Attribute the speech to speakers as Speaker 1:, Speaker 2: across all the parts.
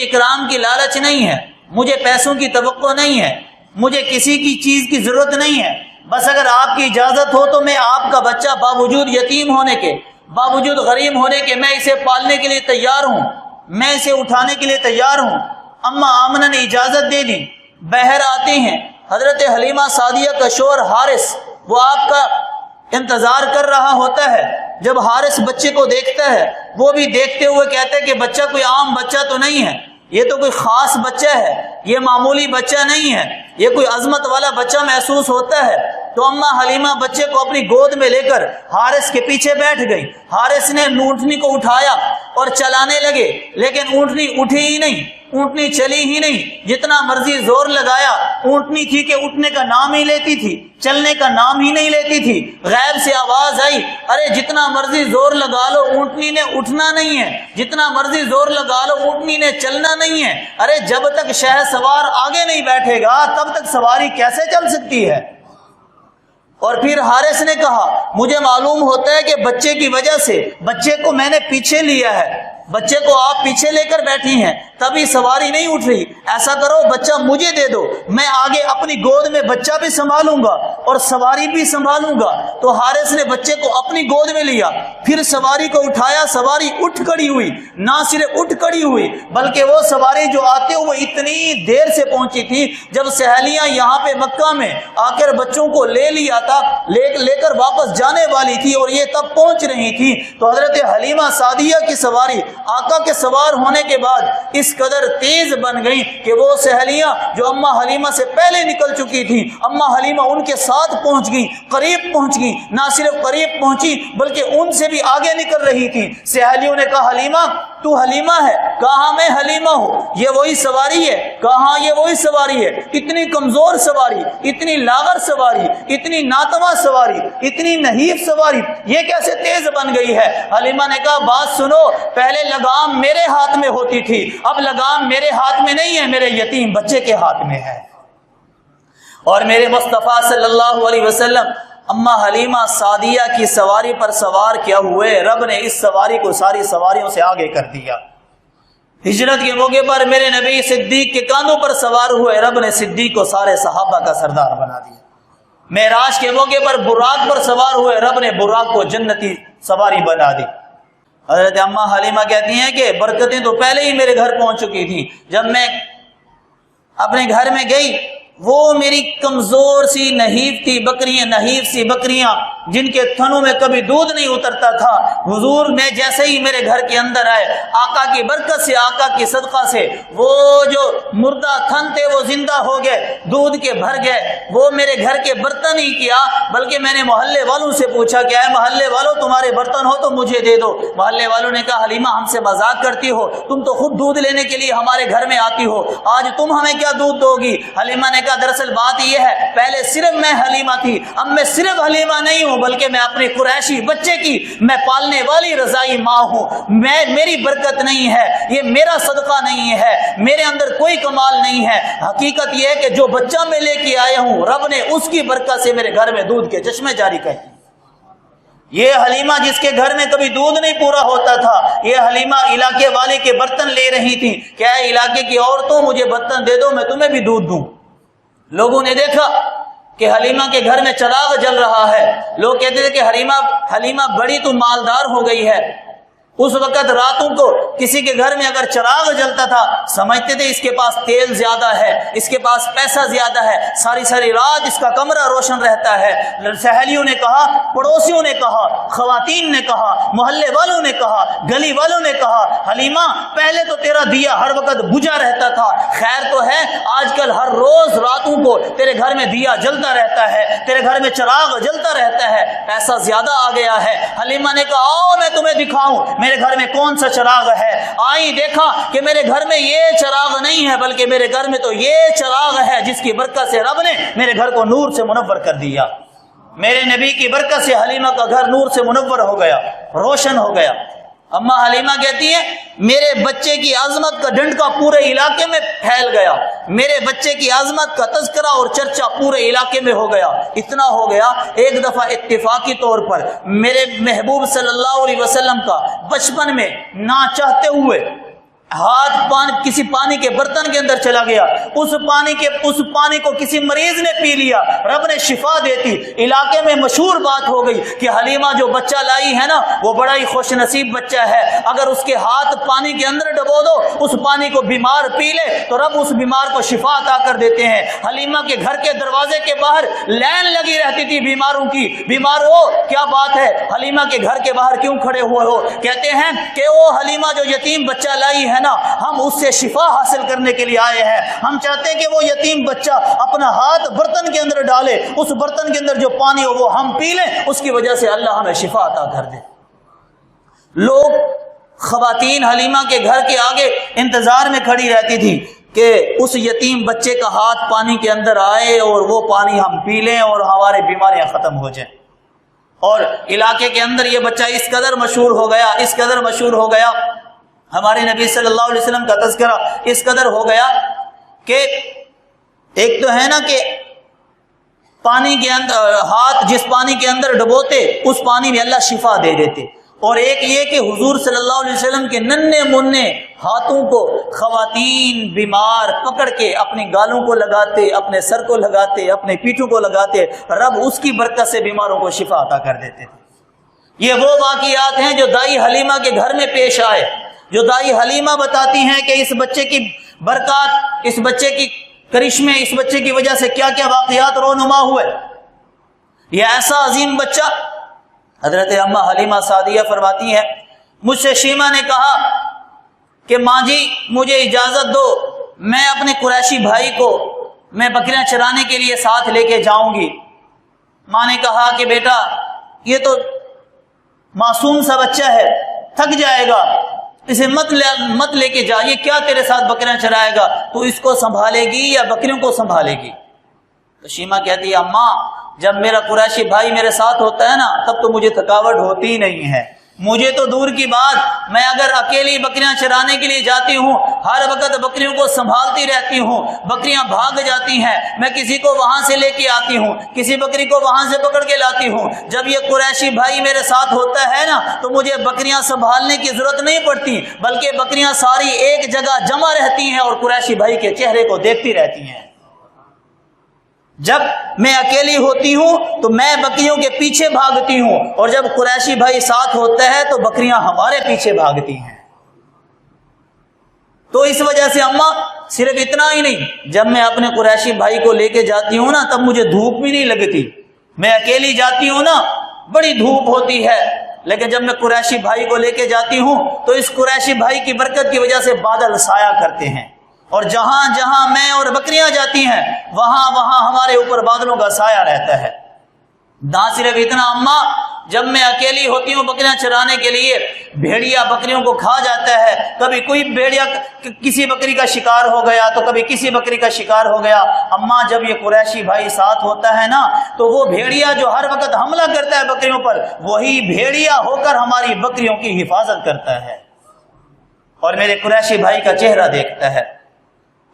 Speaker 1: اکرام کی لالچ نہیں ہے، مجھے پیسوں کی توقع نہیں ہے، مجھے کسی کی چیز کی ضرورت نہیں ہے، بس اگر آپ کی اجازت ہو تو میں آپ کا بچہ باوجود یتیم ہونے کے، باوجود غریب ہونے کے، میں اسے پالنے کے لیے تیار ہوں، میں اسے اٹھانے کے لیے تیار ہوں۔ اما آمنہ نے اجازت دے دی۔ بہر آتے ہیں، حضرت حلیمہ سعدیہ کا شوہر حارث وہ آپ کا انتظار کر رہا ہوتا ہے۔ جب حارث بچے کو دیکھتا ہے، وہ بھی دیکھتے ہوئے کہتا ہے کہ بچہ کوئی عام بچہ تو نہیں ہے، یہ تو کوئی خاص بچہ ہے، یہ معمولی بچہ نہیں ہے، یہ کوئی عظمت والا بچہ محسوس ہوتا ہے۔ تو اما حلیمہ بچے کو اپنی گود میں لے کر حارث کے پیچھے بیٹھ گئی۔ حارث نے اونٹنی کو اٹھایا اور چلانے لگے، لیکن اونٹنی اٹھی ہی نہیں، اونٹنی چلی ہی نہیں۔ جتنا مرضی زور لگایا، اونٹنی تھی کہ اٹھنے کا نام ہی لیتی تھی، چلنے کا نام ہی نہیں لیتی تھی۔ غیب سے آواز آئی، ارے جتنا مرضی زور لگا لو اونٹنی نے اٹھنا نہیں ہے، جتنا مرضی زور لگا لو اونٹنی نے چلنا نہیں ہے۔ ارے جب تک شہ سوار آگے نہیں بیٹھے گا تب تک سواری کیسے چل سکتی ہے؟ اور پھر حارث نے کہا، مجھے معلوم ہوتا ہے کہ بچے کی وجہ سے بچے کو میں نے پیچھے لیا ہے، بچے کو آپ پیچھے لے کر بیٹھی ہیں تبھی سواری نہیں اٹھ رہی، ایسا کرو بچہ مجھے دے دو، میں آگے اپنی گود میں بچہ بھی سنبھالوں گا اور سواری بھی سنبھالوں گا۔ تو حارث نے بچے کو اپنی گود میں لیا، پھر سواری کو اٹھایا، سواری اٹھ کھڑی ہوئی، نہ صرف اٹھ کھڑی ہوئی بلکہ وہ سواری جو آتے ہوئے اتنی دیر سے پہنچی تھی، جب سہیلیاں یہاں پہ مکہ میں آ کر بچوں کو لے لیا تھا، لے کر واپس جانے والی تھی اور یہ تب پہنچ رہی تھی، تو حضرت حلیمہ سعدیہ کی سواری آقا کے سوار ہونے کے بعد اس قدر تیز بن گئی کہ وہ سہیلیاں جو اما حلیمہ سے پہلے نکل چکی تھی، اما حلیمہ ان کے ساتھ پہنچ گئی، قریب پہنچ گئی، نہ صرف قریب پہنچی بلکہ ان سے بھی آگے نکل رہی تھی۔ سہیلیوں نے کہا، حلیمہ تو حلیمہ ہے؟ کہاں میں حلیمہ ہوں، یہ وہی سواری ہے؟ کہاں یہ وہی سواری ہے؟ اتنی کمزور سواری، اتنی لاغر سواری، اتنی ناتواں سواری، اتنی نحیف سواری، یہ کیسے تیز بن گئی ہے؟ حلیمہ نے کہا، بات سنو، پہلے لگام میرے ہاتھ میں ہوتی تھی، اب لگام میرے ہاتھ میں نہیں ہے، میرے یتیم بچے کے ہاتھ میں ہے۔ اور میرے مصطفیٰ صلی اللہ علیہ وسلم اما حلیمہ سعدیہ کی سواری پر سوار کیا ہوئے، رب نے اس سواری کو ساری سواریوں سے آگے کر دیا۔ ہجرت کے موقع پر میرے نبی صدیق کے کاندھوں پر سوار ہوئے، رب نے صدیق کو سارے صحابہ کا سردار بنا دیا۔ معراج کے موقع پر براق پر سوار ہوئے، رب نے براق کو جنتی سواری بنا دی۔ حضرت اما حلیمہ کہتی ہیں کہ برکتیں تو پہلے ہی میرے گھر پہنچ چکی تھی، جب میں اپنے گھر میں گئی وہ میری کمزور سی نحیف تھی بکریاں، نحیف سی بکریاں جن کے تھنوں میں کبھی دودھ نہیں اترتا تھا، حضور میں جیسے ہی میرے گھر کے اندر آئے، آقا کی برکت سے، آقا کی صدقہ سے وہ جو مردہ تھن تھے وہ زندہ ہو گئے، دودھ کے بھر گئے۔ وہ میرے گھر کے برتن ہی کیا بلکہ میں نے محلے والوں سے پوچھا کہ اے محلے والوں تمہارے برتن ہو تو مجھے دے دو۔ محلے والوں نے کہا، حلیمہ ہم سے مذاق کرتی ہو، تم تو خود دودھ لینے کے لیے ہمارے گھر میں آتی ہو، آج تم ہمیں کیا دودھ دو گی؟ حلیمہ نے کہا، دراصل بات یہ ہے، پہلے صرف میں حلیمہ تھی، اب میں صرف حلیمہ نہیں ہوں بلکہ میں اپنے قریشی بچے کی میں پالنے والی رضائی ماں ہوں۔ میری برکت نہیں ہے، یہ میرا صدقہ نہیں ہے، میرے اندر کوئی کمال نہیں ہے، حقیقت یہ ہے کہ جو بچہ میں لے کے آیا ہوں رب نے اس کی برکت سے میرے گھر میں دودھ کے چشمے جاری کر دیے۔ یہ حلیمہ جس کے گھر میں کبھی دودھ نہیں پورا ہوتا تھا، یہ حلیمہ علاقے والے کے برتن لے رہی تھی، کیا علاقے کی عورتوں مجھے برتن دے دو میں تمہیں بھی دودھ دوں۔ لوگوں نے دیکھا کہ حلیمہ کے گھر میں چراغ جل رہا ہے، لوگ کہتے تھے کہ حلیمہ بڑی تو مالدار ہو گئی ہے۔ اس وقت راتوں کو کسی کے گھر میں اگر چراغ جلتا تھا سمجھتے تھے اس کے پاس تیل زیادہ ہے، اس کے پاس پیسہ زیادہ ہے، ساری رات اس کا کمرہ روشن رہتا ہے۔ سہیلیوں نے کہا، پڑوسیوں نے کہا، خواتین نے کہا، محلے والوں نے کہا، گلی والوں نے کہا، حلیمہ پہلے تو تیرا دیا ہر وقت بجھا رہتا تھا، خیر تو ہے آج کل ہر روز راتوں کو تیرے گھر میں دیا جلتا رہتا ہے، تیرے گھر میں چراغ جلتا رہتا ہے، پیسہ زیادہ آ گیا ہے۔ حلیمہ نے کہا، آؤ میں تمہیں دکھاؤں میرے گھر میں کون سا چراغ ہے۔ آئی، دیکھا کہ میرے گھر میں یہ چراغ نہیں ہے بلکہ میرے گھر میں تو یہ چراغ ہے جس کی برکت سے رب نے میرے گھر کو نور سے منور کر دیا۔ میرے نبی کی برکت سے حلیمہ کا گھر نور سے منور ہو گیا، روشن ہو گیا۔ اما حلیمہ کہتی ہیں، میرے بچے کی عظمت کا ڈنڈکا پورے علاقے میں پھیل گیا، میرے بچے کی عظمت کا تذکرہ اور چرچا پورے علاقے میں ہو گیا۔ اتنا ہو گیا، ایک دفعہ اتفاقی طور پر میرے محبوب صلی اللہ علیہ وسلم کا بچپن میں نہ چاہتے ہوئے ہاتھ کسی پانی کے برتن کے اندر چلا گیا، اس پانی کو کسی مریض نے پی لیا، رب نے شفا دیتی۔ علاقے میں مشہور بات ہو گئی کہ حلیمہ جو بچہ لائی ہے نا وہ بڑا ہی خوش نصیب بچہ ہے، اگر اس کے ہاتھ پانی کے اندر ڈبو دو، اس پانی کو بیمار پی لے تو رب اس بیمار کو شفا عطا کر دیتے ہیں۔ حلیمہ کے گھر کے دروازے کے باہر لائن لگی رہتی تھی بیماروں کی، بیمار ہو کیا بات ہے، حلیمہ کے گھر کے باہر کیوں کھڑے ہوئے ہو؟ کہتے ہیں کہ وہ حلیمہ جو یتیم بچہ لائی ہے نا، ہم اس سے شفا حاصل کرنے کے لیے آئے ہیں، ہم چاہتے ہیں کہ وہ یتیم بچہ اپنا ہاتھ برتن کے اندر ڈالے، اس برتن کے اندر جو پانی ہو وہ ہم پی لیں، اس کی وجہ سے اللہ ہمیں شفا عطا کر دے۔ لوگ خواتین حلیمہ کے گھر کے آگے انتظار میں کھڑی رہتی تھی کہ اس یتیم بچے کا ہاتھ پانی کے اندر آئے اور وہ پانی ہم پی لیں اور ہماری بیماریاں ختم ہو جائیں۔ اور علاقے کے اندر یہ بچہ اس قدر مشہور ہو گیا، ہمارے نبی صلی اللہ علیہ وسلم کا تذکرہ اس قدر ہو گیا کہ ایک تو ہے نا کہ پانی کے اندر ہاتھ جس پانی کے اندر ڈبوتے اس پانی میں اللہ شفا دے دیتے، اور ایک یہ کہ حضور صلی اللہ علیہ وسلم کے ننھے منھے ہاتھوں کو خواتین بیمار پکڑ کے اپنی گالوں کو لگاتے، اپنے سر کو لگاتے، اپنے پیٹھوں کو لگاتے، رب اس کی برکت سے بیماروں کو شفا عطا کر دیتے تھے۔ یہ وہ واقعات ہیں جو دائی حلیمہ کے گھر میں پیش آئے، جو دائی حلیمہ بتاتی ہیں کہ اس بچے کی برکات، اس بچے کی کرشمے، اس بچے کی وجہ سے کیا کیا واقعات رونما ہوئے۔ یہ ایسا عظیم بچہ، حضرت اماں حلیمہ سعدیہ فرماتی ہیں مجھ سے شیمہ نے کہا کہ ماں جی مجھے اجازت دو، میں اپنے قریشی بھائی کو میں بکریاں چرانے کے لیے ساتھ لے کے جاؤں گی۔ ماں نے کہا کہ بیٹا یہ تو معصوم سا بچہ ہے، تھک جائے گا، اسے مت لے کے جا، یہ کیا تیرے ساتھ بکریاں چرائے گا، تو اس کو سنبھالے گی یا بکریوں کو سنبھالے گی؟ تو شیمہ کہتی ہے اماں جب میرا قریشی بھائی میرے ساتھ ہوتا ہے نا تب تو مجھے تھکاوٹ ہوتی ہی نہیں ہے، مجھے تو دور کی بات، میں اگر اکیلی بکریاں چرانے کے لیے جاتی ہوں ہر وقت بکریوں کو سنبھالتی رہتی ہوں، بکریاں بھاگ جاتی ہیں، میں کسی کو وہاں سے لے کے آتی ہوں، کسی بکری کو وہاں سے پکڑ کے لاتی ہوں، جب یہ قریشی بھائی میرے ساتھ ہوتا ہے نا تو مجھے بکریاں سنبھالنے کی ضرورت نہیں پڑتی، بلکہ بکریاں ساری ایک جگہ جمع رہتی ہیں اور قریشی بھائی کے چہرے کو دیکھتی رہتی ہیں۔ جب میں اکیلی ہوتی ہوں تو میں بکریوں کے پیچھے بھاگتی ہوں، اور جب قریشی بھائی ساتھ ہوتا ہے تو بکریاں ہمارے پیچھے بھاگتی ہیں۔ تو اس وجہ سے اماں صرف اتنا ہی نہیں، جب میں اپنے قریشی بھائی کو لے کے جاتی ہوں نا تب مجھے دھوپ بھی نہیں لگتی، میں اکیلی جاتی ہوں نا بڑی دھوپ ہوتی ہے، لیکن جب میں قریشی بھائی کو لے کے جاتی ہوں تو اس قریشی بھائی کی برکت کی وجہ سے بادل سایہ کرتے ہیں، اور جہاں جہاں میں اور بکریاں جاتی ہیں وہاں وہاں ہمارے اوپر بادلوں کا سایہ رہتا ہے۔ نہ صرف اتنا اماں، جب میں اکیلی ہوتی ہوں بکریاں چرانے کے لیے، بھیڑیا بکریوں کو کھا جاتا ہے، کبھی کوئی بھیڑیا کسی بکری کا شکار ہو گیا تو کبھی کسی بکری کا شکار ہو گیا، اماں جب یہ قریشی بھائی ساتھ ہوتا ہے نا تو وہ بھیڑیا جو ہر وقت حملہ کرتا ہے بکریوں پر، وہی بھیڑیا ہو کر ہماری بکریوں کی حفاظت کرتا ہے اور میرے قریشی بھائی کا چہرہ دیکھتا ہے۔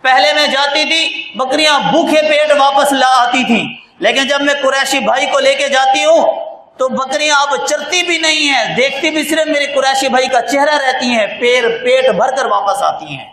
Speaker 1: پہلے میں جاتی تھی بکریاں بھوکے پیٹ واپس لا آتی تھیں، لیکن جب میں قریشی بھائی کو لے کے جاتی ہوں تو بکریاں اب چرتی بھی نہیں ہیں، دیکھتی بھی صرف میرے قریشی بھائی کا چہرہ رہتی ہیں، پیٹ بھر کر واپس آتی ہیں۔